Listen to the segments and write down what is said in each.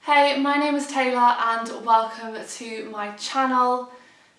Hey, my name is Taylor and welcome to my channel.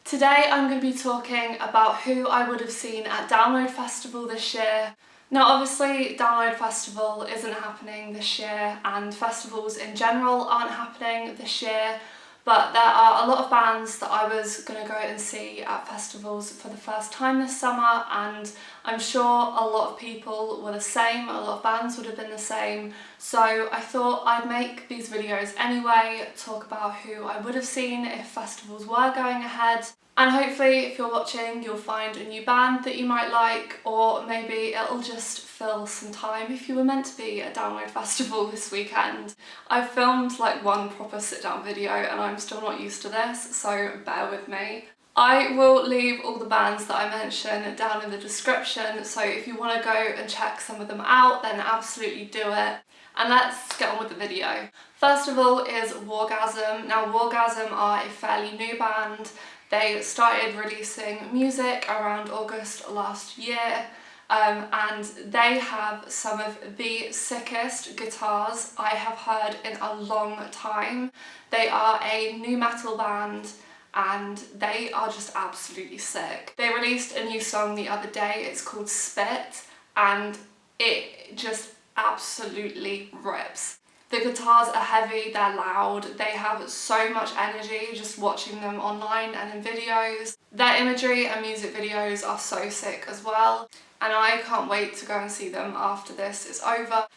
Today I'm going to be talking about who I would have seen at Download Festival this year. Now obviously Download Festival isn't happening this year and festivals in general aren't happening this year, but there are a lot of bands that I was going to go and see at festivals for the first time this summer, and I'm sure a lot of people were the same, a lot of bands would have been the same, so I thought I'd make these videos anyway, talk about who I would have seen if festivals were going ahead. And hopefully if you're watching you'll find a new band that you might like, or maybe it'll just fill some time if you were meant to be at Download Festival this weekend. I've filmed like one proper sit down video and I'm still not used to this, so bear with me. I will leave all the bands that I mention down in the description, so if you want to go and check some of them out then absolutely do it. And let's get on with the video. First of all is Wargasm. Now Wargasm are a fairly new band. They started releasing music around August last year, and they have some of the sickest guitars I have heard in a long time. They are a nu metal band and they are just absolutely sick. They released a new song the other day, it's called Spit, and it just absolutely rips. The guitars are heavy, they're loud, they have so much energy just watching them online and in videos. Their imagery and music videos are so sick as well, and I can't wait to go and see them after this is over.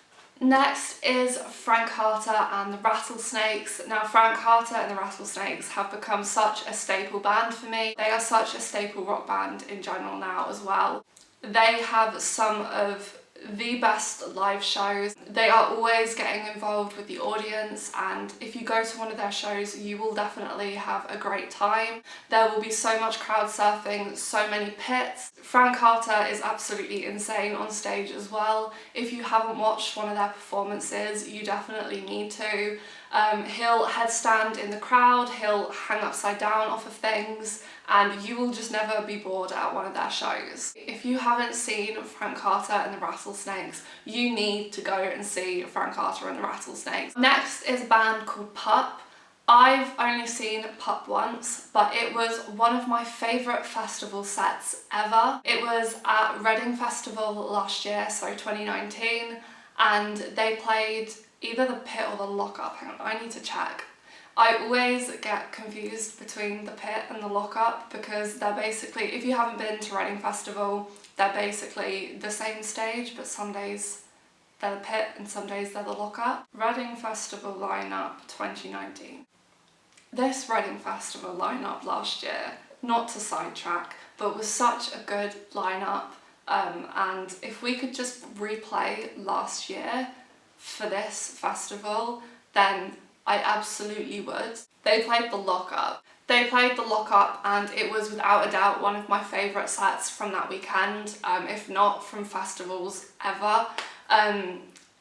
Next is Frank Carter and the Rattlesnakes. Now Frank Carter and the Rattlesnakes have become such a staple band for me. They are such a staple rock band in general now as well. They have some of the best live shows. They are always getting involved with the audience, and if you go to one of their shows you will definitely have a great time. There will be so much crowd surfing, so many pits. Frank Carter is absolutely insane on stage as well. If you haven't watched one of their performances you definitely need to. He'll headstand in the crowd, he'll hang upside down off of things, and you will just never be bored at one of their shows. If you haven't seen Frank Carter and the Rattlesnakes, you need to go and see Frank Carter and the Rattlesnakes. Next is a band called Pup. I've only seen Pup once, but it was one of my favourite festival sets ever. It was at Reading Festival last year, so 2019, and they played either the Pit or the Lockup. Hang on, I need to check. I always get confused between the Pit and the Lockup because they're basically, if you haven't been to Reading Festival, they're basically the same stage, but some days they're the Pit and some days they're the Lockup. Reading Festival lineup 2019. This Reading Festival lineup last year, not to sidetrack, but was such a good lineup, and if we could just replay last year for this festival, then I absolutely would. They played the Lockup. And it was without a doubt one of my favourite sets from that weekend, if not from festivals ever.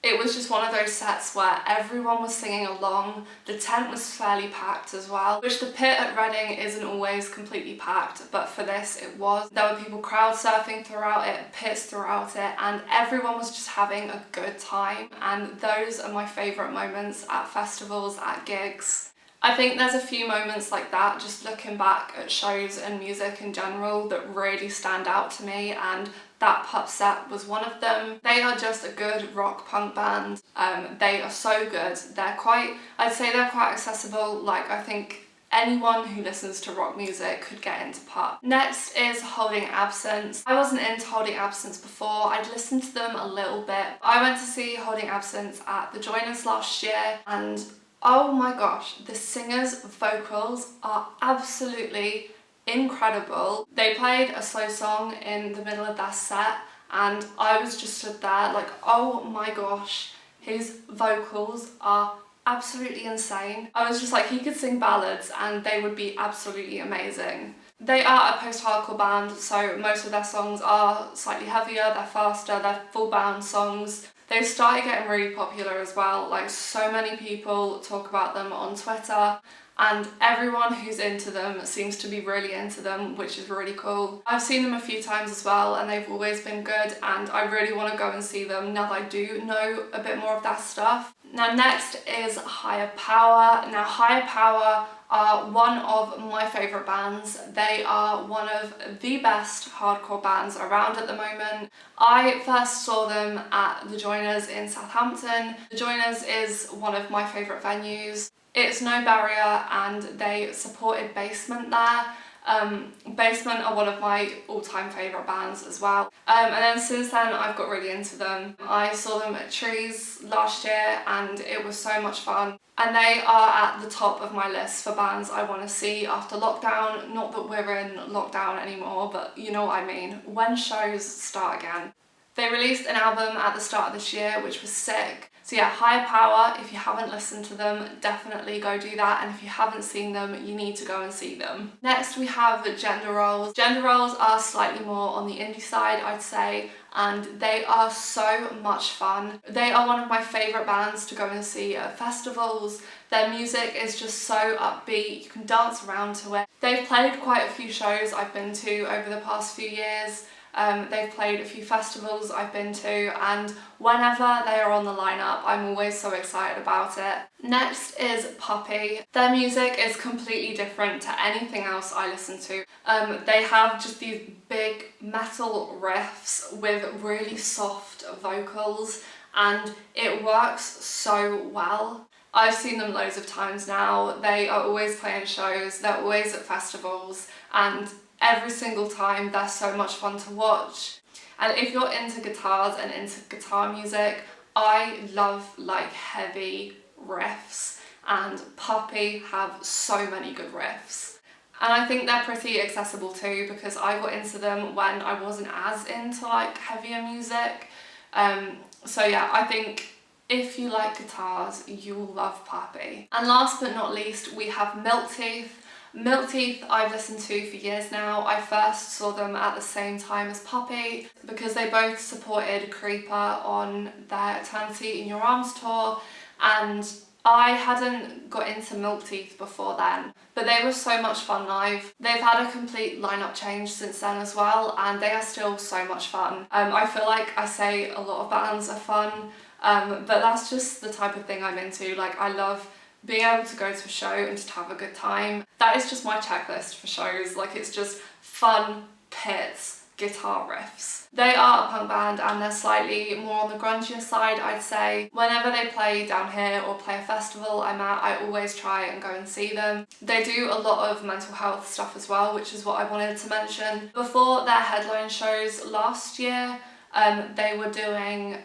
It was just one of those sets where everyone was singing along. The tent was fairly packed as well, which the Pit at Reading isn't always completely packed, but for this it was. There were people crowd surfing throughout it, pits throughout it, and everyone was just having a good time, and those are my favourite moments at festivals, at gigs. I think there's a few moments like that, just looking back at shows and music in general, that really stand out to me, and that Pup set was one of them. They are just a good rock punk band. They are so good. I'd say they're quite accessible. Like, I think anyone who listens to rock music could get into Pup. Next is Holding Absence. I wasn't into Holding Absence before. I'd listened to them a little bit. I went to see Holding Absence at the Joiners last year, and oh my gosh, the singers' vocals are absolutely incredible. They played a slow song in the middle of their set and I was just stood there like, oh my gosh, his vocals are absolutely insane. I was just like, he could sing ballads and they would be absolutely amazing. They are a post-hardcore band, so most of their songs are slightly heavier, they're faster, they're full-bound songs. They've started getting really popular as well, like so many people talk about them on Twitter, and everyone who's into them seems to be really into them, which is really cool. I've seen them a few times as well and they've always been good, and I really want to go and see them now that I do know a bit more of their stuff. Now next is Higher Power. Now Higher Power are one of my favourite bands. They are one of the best hardcore bands around at the moment. I first saw them at the Joiners in Southampton. The Joiners is one of my favourite venues. It's no barrier and they supported Basement there. Basement are one of my all-time favourite bands as well. And then since then I've got really into them. I saw them at Trees last year and it was so much fun. And they are at the top of my list for bands I want to see after lockdown. Not that we're in lockdown anymore, but you know what I mean. When shows start again. They released an album at the start of this year which was sick. So yeah, Higher Power, if you haven't listened to them, definitely go do that. And if you haven't seen them, you need to go and see them. Next we have Gender Roles. Gender Roles are slightly more on the indie side, I'd say, and they are so much fun. They are one of my favourite bands to go and see at festivals. Their music is just so upbeat, you can dance around to it. They've played quite a few shows I've been to over the past few years. They've played a few festivals I've been to, and whenever they are on the lineup, I'm always so excited about it. Next is Puppy. Their music is completely different to anything else I listen to. They have just these big metal riffs with really soft vocals, and it works so well. I've seen them loads of times now. They are always playing shows, they're always at festivals, and every single time they're so much fun to watch. And if you're into guitars and into guitar music, I love like heavy riffs, and Puppy have so many good riffs. And I think they're pretty accessible too, because I got into them when I wasn't as into like heavier music. So yeah, I think if you like guitars, you'll love Puppy. And last but not least, we have Milk Teeth. Milk Teeth I've listened to for years now. I first saw them at the same time as Puppy because they both supported Creeper on their Eternity in Your Arms tour, and I hadn't got into Milk Teeth before then, but they were so much fun live. They've had a complete lineup change since then as well, and they are still so much fun. I feel like I say a lot of bands are fun, but that's just the type of thing I'm into. Like, I love being able to go to a show and just have a good time. That is just my checklist for shows. Like, it's just fun, pits, guitar riffs. They are a punk band and they're slightly more on the grungier side, I'd say. Whenever they play down here or play a festival I'm at, I always try and go and see them. They do a lot of mental health stuff as well, which is what I wanted to mention. Before their headline shows last year, they were doing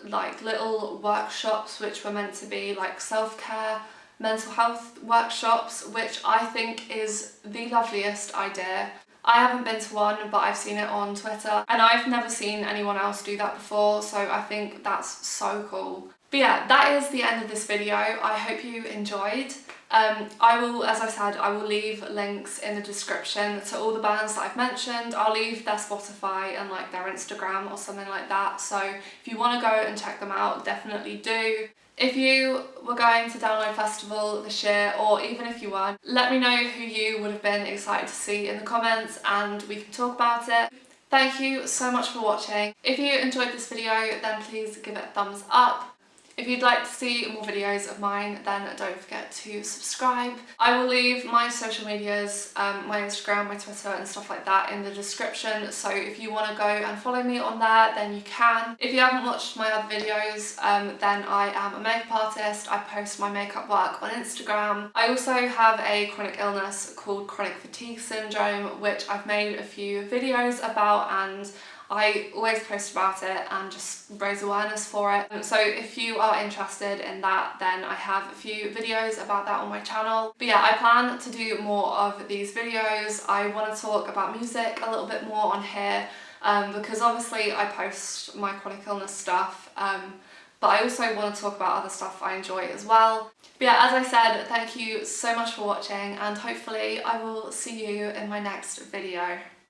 like little workshops which were meant to be like self-care mental health workshops, which I think is the loveliest idea. I haven't been to one, but I've seen it on Twitter, and I've never seen anyone else do that before, so I think that's so cool. But yeah, that is the end of this video. I hope you enjoyed. I will, as I said, I will leave links in the description to all the bands that I've mentioned. I'll leave their Spotify and like their Instagram or something like that, so if you want to go and check them out, definitely do. If you were going to Download Festival this year, or even if you weren't, let me know who you would have been excited to see in the comments and we can talk about it. Thank you so much for watching. If you enjoyed this video, then please give it a thumbs up. If you'd like to see more videos of mine, then don't forget to subscribe. I will leave my social medias, my Instagram, my Twitter and stuff like that in the description, so if you want to go and follow me on there, then you can. If you haven't watched my other videos, then I am a makeup artist. I post my makeup work on Instagram. I also have a chronic illness called chronic fatigue syndrome, which I've made a few videos about, and I always post about it and just raise awareness for it. So if you are interested in that, then I have a few videos about that on my channel. But yeah, I plan to do more of these videos. I want to talk about music a little bit more on here, because obviously I post my chronic illness stuff, but I also want to talk about other stuff I enjoy as well. But yeah, as I said, thank you so much for watching, and hopefully I will see you in my next video.